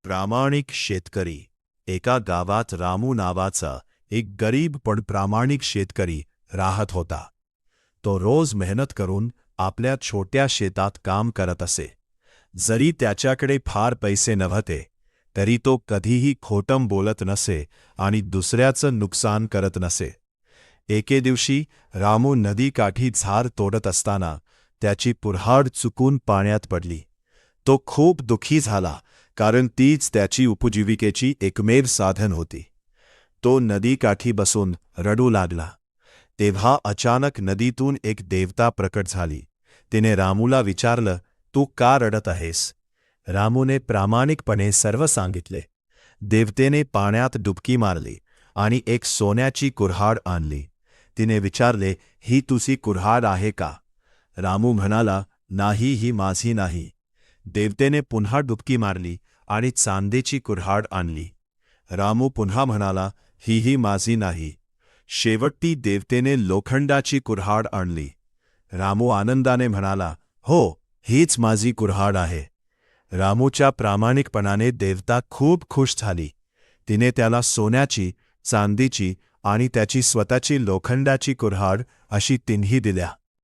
प्रामाणिक शेतकरी. एका गावात रामू नावाचा एक गरीब पण प्रामाणिक शेतकरी राहत होता. तो रोज मेहनत करून आपल्या छोट्या शेतात काम करत असे. जरी त्याच्याकडे फार पैसे नव्हते तरी तो कधीही खोटं बोलत नसे आणि दुसऱ्याचं नुकसान करत नसे. एके दिवशी रामू नदीकाठी झाड तोडत असताना त्याची कुऱ्हाड चुकून पाण्यात पडली. तो खूप दुःखी झाला, कारण तीच त्याची उपजीविकेची एकमेव साधन होती. तो नदीकाठी बसून रडू लागला. तेव्हा अचानक नदीतून एक देवता प्रकट झाली. तिने रामूला विचारलं, तू का रडत आहेस? रामूने प्रामाणिकपणे सर्व सांगितले. देवतेने पाण्यात डुबकी मारली आणि एक सोन्याची कुऱ्हाड आणली. तिने विचारले, ही तुझी कुऱ्हाड आहे का? रामू म्हणाला, नाही, ही माझी नाही. देवतेने पुन्हा डुबकी मारली आणि चांदीची कुऱ्हाड आणली. रामू पुन्हा म्हणाला, ही माझी नाही. शेवटी देवतेने लोखंडाची कुऱ्हाड आणली. रामू आनंदाने म्हणाला, हो, हीच माझी कुऱ्हाड आहे. रामूच्या प्रामाणिकपणाने देवता खूप खुश झाली. तिने त्याला सोन्याची, चांदीची आणि त्याची स्वतःची लोखंडाची कुऱ्हाड अशी तिन्ही दिल्या.